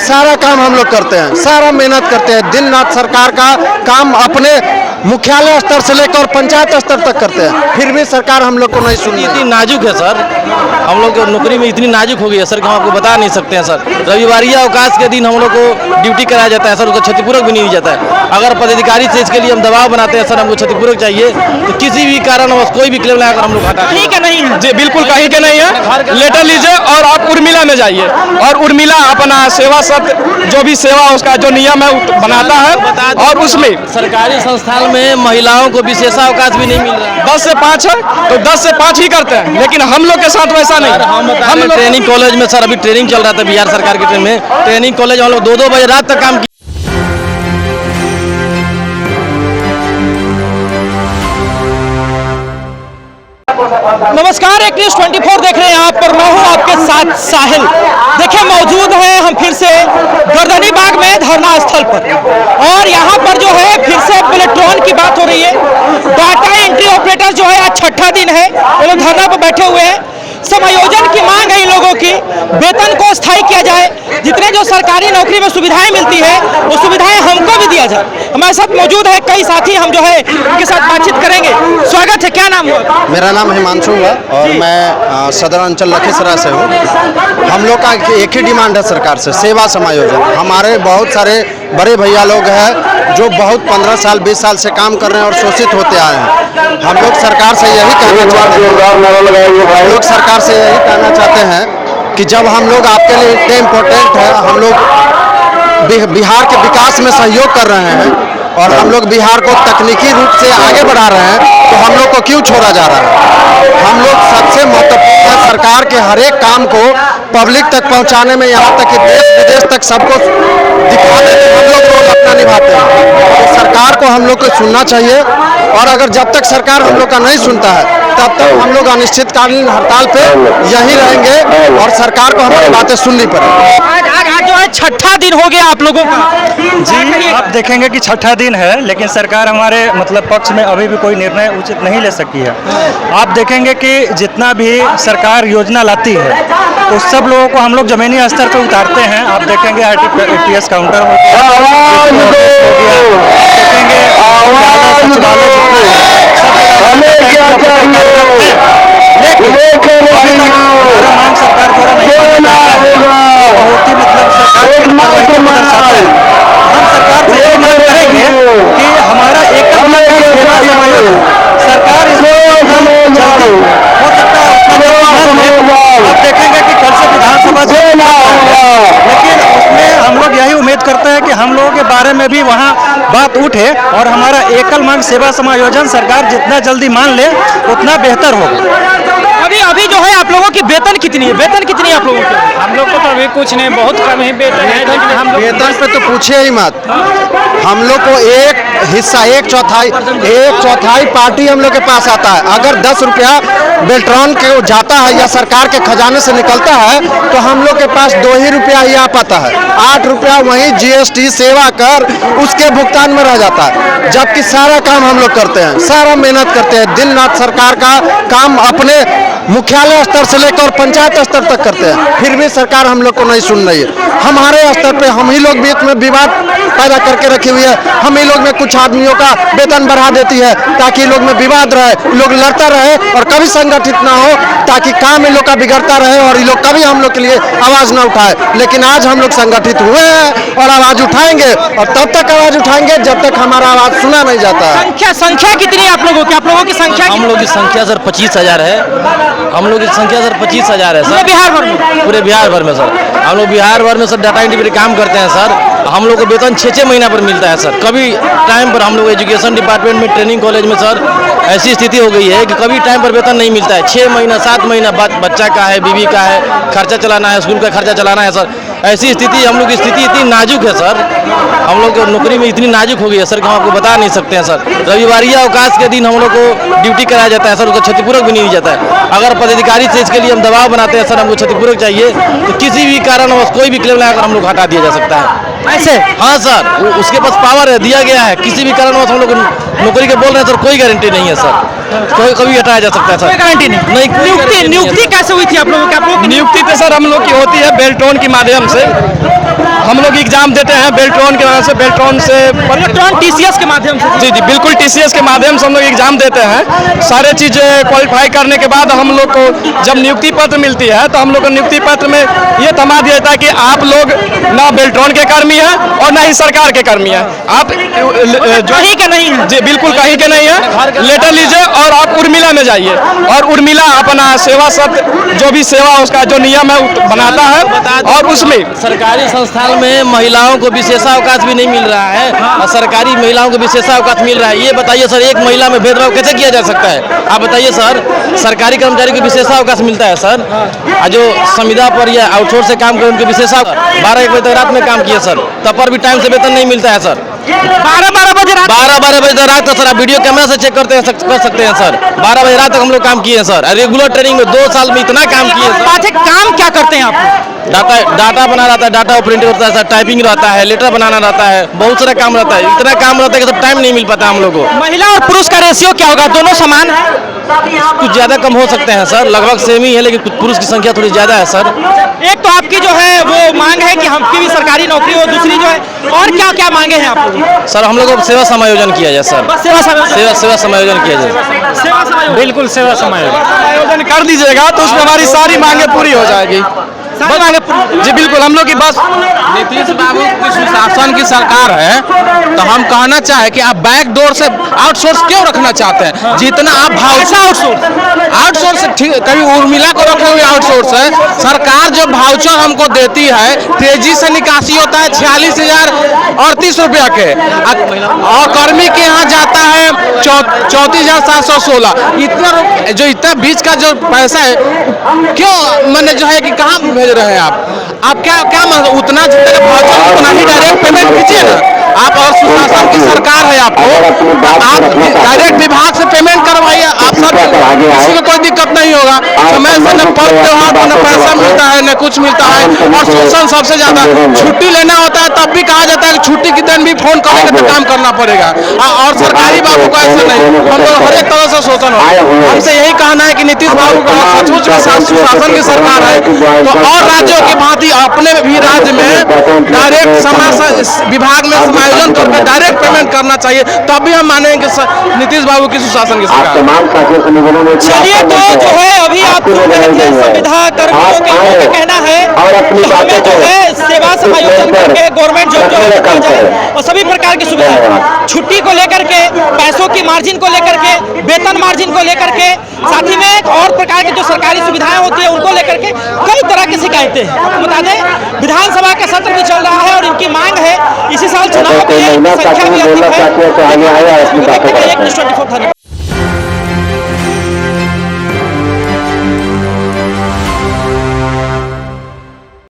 सारा काम हम लोग करते हैं, सारा मेहनत करते हैं, दिन रात सरकार का काम अपने मुख्यालय स्तर से लेकर पंचायत स्तर तक करते हैं, फिर भी सरकार हम लोग को नहीं सुनी। इतनी नाजुक है सर, हम लोग की नौकरी में इतनी नाजुक हो गई है सर कि हम आपको बता नहीं सकते हैं सर। रविवारिया अवकाश के दिन हम लोग को ड्यूटी कराया जाता है सर, उसका क्षतिपूर्वक भी नहीं जाता है। अगर पदाधिकारी से इसके लिए हम दबाव बनाते हैं सर हमको क्षतिपूर्वक चाहिए, तो किसी भी कारणवश कोई भी क्लेम लगाकर हम लोग हटा कहीं का नहीं है जी, बिल्कुल कहीं के नहीं है। लेटर लीजिए और आप उर्मिला में जाइए, और उर्मिला अपना सेवा सत्य जो भी सेवा उसका जो नियम है बनाता है, और उसमें सरकारी संस्थान में महिलाओं को विशेषावकाश भी नहीं मिल रहा है। 10 से 5 है तो 10 से 5 ही करते हैं, लेकिन हम लोग के साथ वैसा नहीं। हम लोग ट्रेनिंग कॉलेज में सर अभी ट्रेनिंग चल रहा था बिहार सरकार के ट्रेनिंग कॉलेज हम लोग 2-2 बजे रात तक काम किया। नमस्कार, एक न्यूज़ 24 देख रहे हैं आप पर, मैं हूं आपके साथ साहिल। देखिए मौजूद हैं हम फिर से गर्दनी बाग में धरना स्थल पर, और यहां पर जो है फिर से बुलेट्रॉन की बात हो रही है। डाटा एंट्री ऑपरेटर जो है आज छठा दिन है वो लोग धरना पर बैठे हुए हैं। समायोजन की मांग है इन लोगों की, वेतन को स्थायी किया जाए, जितने जो सरकारी नौकरी में सुविधाएं मिलती है वो सुविधाएं हमको भी दिया जाए। हमारे साथ मौजूद है कई साथी, हम जो है उनके साथ बातचीत करेंगे। स्वागत है, क्या नाम हुआ? मेरा नाम हिमांशु है और मैं सदर अंचल लखीसराय से हूँ। हम लोग का एक ही डिमांड है सरकार से, सेवा समायोजन। हमारे बहुत सारे बड़े भैया लोग हैं जो बहुत 15 साल 20 साल से काम कर रहे हैं और शोषित होते आए हैं। हम लोग सरकार से यही कहना चाहते हैं कि जब हम लोग आपके लिए इतने इम्पोर्टेंट है, हम लोग बिहार के विकास में सहयोग कर रहे हैं और हम लोग बिहार को तकनीकी रूप से आगे बढ़ा रहे हैं, तो हम लोग को क्यों छोड़ा जा रहा है? हम लोग सबसे महत्वपूर्ण है सरकार के हर एक काम को पब्लिक तक पहुंचाने में, यहाँ तक कि देश विदेश तक सबको दिखाने में हम लोग रोल अपना निभाते हैं। तो सरकार को हम लोग को सुनना चाहिए, और अगर जब तक सरकार हम लोग का नहीं सुनता है तब तक हम लोग अनिश्चितकालीन हड़ताल पे यही रहेंगे और सरकार को हमारी बातें सुननी पड़ेगी। आज जो है छठा दिन हो गया आप लोगों का जी। आप देखेंगे कि छठा दिन है, लेकिन सरकार हमारे मतलब पक्ष में अभी भी कोई निर्णय उचित नहीं ले सकी है। आप देखेंगे कि जितना भी सरकार योजना लाती है तो सब लोगों को हम लोग जमीनी स्तर पर उतारते हैं। आप देखेंगे RTPS काउंटर हो गया, देखेंगे मांग सरकार द्वारा बहुत ही मतलब सरकार हम सरकार से ये मांग करेंगे कि हमारा एक सरकार इसमें हो सकता है। आप देखेंगे कि कल से विधानसभा लेकिन उसमें हम लोग यही उम्मीद करते हैं कि हम लोगों के बारे में भी वहाँ बात उठे और हमारा एकल मांग सेवा समायोजन सरकार जितना जल्दी मान ले उतना बेहतर होगा। अभी जो है आप लोगों की वेतन कितनी है? वेतन कितनी है आप लोगों की? हम लोग को तो अभी कुछ नहीं, बहुत कम ही वेतन है, लेकिन हम लोग वेतन पे तो पूछिए ही मत। हम लोग को एक हिस्सा, एक चौथाई पार्टी हम लोग के पास आता है। अगर 10 रुपया बेल्ट्रॉन के जाता है या सरकार के खजाने से निकलता है तो हम लोग के पास 2 ही रुपया ही आ पाता है। 8 रुपया वहीं GST सेवा कर उसके भुगतान में रह जाता है, जबकि सारा काम हम लोग करते हैं, सारा मेहनत करते हैं, दिन रात सरकार का काम अपने मुख्यालय स्तर से लेकर पंचायत स्तर तक करते हैं, फिर भी सरकार हम लोग को नहीं सुन रही है। हमारे स्तर पे हम ही लोग बीच में विवाद पैदा करके रखी हुई है। हम ही लोग में कुछ आदमियों का वेतन बढ़ा देती है ताकि लोग में विवाद रहे, लोग लड़ता रहे और कभी संगठित ना हो, ताकि काम इन लोग का बिगड़ता रहे और ये लोग कभी हम लोग के लिए आवाज़ ना उठाए। लेकिन आज हम लोग संगठित हुए हैं और आवाज़ उठाएंगे, और तब तक आवाज़ उठाएंगे जब तक हमारा आवाज़ सुना नहीं जाता है। संख्या कितनी है आप लोगों की? आप लोगों की संख्या? हम लोग की संख्या सर 25,000 है। हम लोग की संख्या सर 25,000 है सर, बिहार भर में? पूरे बिहार भर में सर। हम लोग बिहार भर में सर डाटा एंट्री काम करते हैं सर। हम लोग को वेतन 6-6 महीना पर मिलता है सर। कभी टाइम पर हम लोग एजुकेशन डिपार्टमेंट में ट्रेनिंग कॉलेज में सर ऐसी स्थिति हो गई है कि कभी टाइम पर वेतन नहीं मिलता है। 6 महीना 7 महीना बच्चा का है, बीवी का है, खर्चा चलाना है, स्कूल का खर्चा चलाना है सर। ऐसी स्थिति, हम लोग की स्थिति इतनी नाजुक है सर, हम लोग की नौकरी में इतनी नाजुक हो गई है सर कि हम आपको बता नहीं सकते हैं सर। रविवारिया अवकाश के दिन हम लोग को ड्यूटी कराया जाता है सर, उसका क्षतिपूर्वक भी नहीं जाता है। अगर पदाधिकारी से इसके लिए हम दबाव बनाते हैं सर हमको क्षतिपूर्वक चाहिए, तो किसी भी कारणवश कोई भी क्लेम लगाकर हम लोग हटा दिया जा सकता है। ऐसे? हाँ सर, उसके पास पावर है, दिया गया है। किसी भी कारणवश हम लोग नौकरी के बोल रहे हैं सर, कोई गारंटी नहीं है सर, कोई कभी हटाया जा सकता है सर। कोई गारंटी नहीं। नियुक्ति कैसे हुई थी आप लोगों की? नियुक्ति तो सर हम लोग की होती है बेल्ट्रॉन के माध्यम से। हम एग्जाम देते हैं बेल्ट्रॉन के नाम से, बेल्ट्रॉन से इलेक्ट्रॉन टीसीएस के माध्यम से। जी जी बिल्कुल, टीसीएस के माध्यम से हम लोग एग्जाम देते हैं। सारे चीज़ें क्वालिफाई करने के बाद हम लोग को जब नियुक्ति पत्र मिलती है तो हम लोग को नियुक्ति पत्र में ये थमा दिया जाता है कि आप लोग ना बेल्ट्रॉन के कर्मी हैं और ना ही सरकार के कर्मी हैं। आप कहीं के नहीं है। जी बिल्कुल कहीं के नहीं है। लेटर लीजिए और आप उर्मिला में जाइए और उर्मिला अपना सेवा सत्य जो भी सेवा उसका जो नियम है बनाता है और उसमें सरकारी संस्थान में महिलाओं को विशेषावकाश भी नहीं मिल रहा है और सरकारी महिलाओं को विशेषावकाश मिल रहा है। ये बताइए सर, एक महिला में भेदभाव कैसे किया जा सकता है? आप बताइए सर, सरकारी कर्मचारी को विशेषावकाश मिलता है सर, और जो संविदा पर या आउटसोर्स से काम कर उनको विशेषावकाश 12-1 बजे तक रात में काम किए सर, तब पर भी टाइम से वेतन नहीं मिलता है सर। 12-12 बजे रात 12 बजे तक रात तक सर, आप वीडियो कैमरा से चेक कर सकते हैं सर। 12 बजे रात तक हम लोग काम किए हैं सर, रेगुलर ट्रेनिंग में 2 साल में इतना काम किए हैं सर। बात है, काम क्या करते हैं आप? डाटा बना रहता है, डाटा ऑपरेटिंग होता है सर, टाइपिंग रहता है, लेटर बनाना रहता है, बहुत सारा काम रहता है। इतना काम रहता है कि सब टाइम नहीं मिल पाता हम लोग को। महिला और पुरुष का रेशियो क्या होगा? दोनों समान है? कुछ ज़्यादा कम हो सकते हैं सर, लगभग सेम ही है, लेकिन कुछ पुरुष की संख्या थोड़ी ज़्यादा है सर। एक तो आपकी जो है वो मांग है कि हमकी भी सरकारी नौकरी हो, दूसरी जो है और क्या क्या मांगे हैं आप? सर हम लोग को सेवा समायोजन किया जाए सर, बस सेवा समायोजन। सेवा समायोजन किया जाए। सेवा समायोजन, बिल्कुल सेवा समायोजन आयोजन कर दीजिएगा तो उसमें हमारी सारी मांगे पूरी हो जाएगी। सारी मांगे पूरी। जी बिल्कुल, हम लोग की बस नीतीश बाबू की सुशासन की सरकार है तो हम कहना चाहे कि आप बैक डोर से आउटसोर्स क्यों रखना चाहते हैं? जितना आप आउटसोर्स ठीक, कभी उर्मिला को रखे हुए आउटसोर्स है। सरकार जो वाउचर हमको देती है तेजी से निकासी होता है 46,038 रुपया के, और कर्मी के यहाँ जाता है 34,716। इतना बीच का जो पैसा है क्यों मैंने जो है कि कहाँ भेज रहे हैं आप क्या मतलब उतना उतना ही डायरेक्ट पेमेंट कीजिए ना आप। और सुशासन की सरकार है आपको, आप डायरेक्ट विभाग से पेमेंट करवाइए, आप सब किसी को कोई दिक्कत नहीं होगा। समय से न पर्व त्योहार पर न पैसा मिलता है न कुछ मिलता है, और शोषण सबसे ज्यादा। छुट्टी लेना होता है तब भी कहा जाता है कि छुट्टी के दिन भी फोन करेंगे तो काम करना पड़ेगा, और सरकारी बाबू को ऐसा नहीं, हम लोग हर एक तरह से शोषण हो। हमसे यही कहना है कि नीतीश बाबू का सचमुच में सुशासन की सरकार है तो और राज्यों की भांति अपने भी राज्य में डायरेक्ट विभाग में समायोजन करके डायरेक्ट पेमेंट करना चाहिए, तब भी हम मानेंगे नीतीश बाबू की सुशासन की सरकार। चलिए, तो जो है अभी आप संविधा कर्मियों का कहना है कि हमें जो है सेवा समायोजन करके गवर्नमेंट जॉब जो है दिया जाए और सभी प्रकार की सुविधाएं, छुट्टी को लेकर के, पैसों की मार्जिन को लेकर के, वेतन मार्जिन को लेकर के, साथ ही में और प्रकार की जो सरकारी सुविधाएं होती है उनको लेकर के कई तरह की शिकायतें हैं। आपको बता दें विधानसभा का सत्र भी चल रहा है और इनकी मांग है इसी साल चुनाव में संख्या भी अधिक है।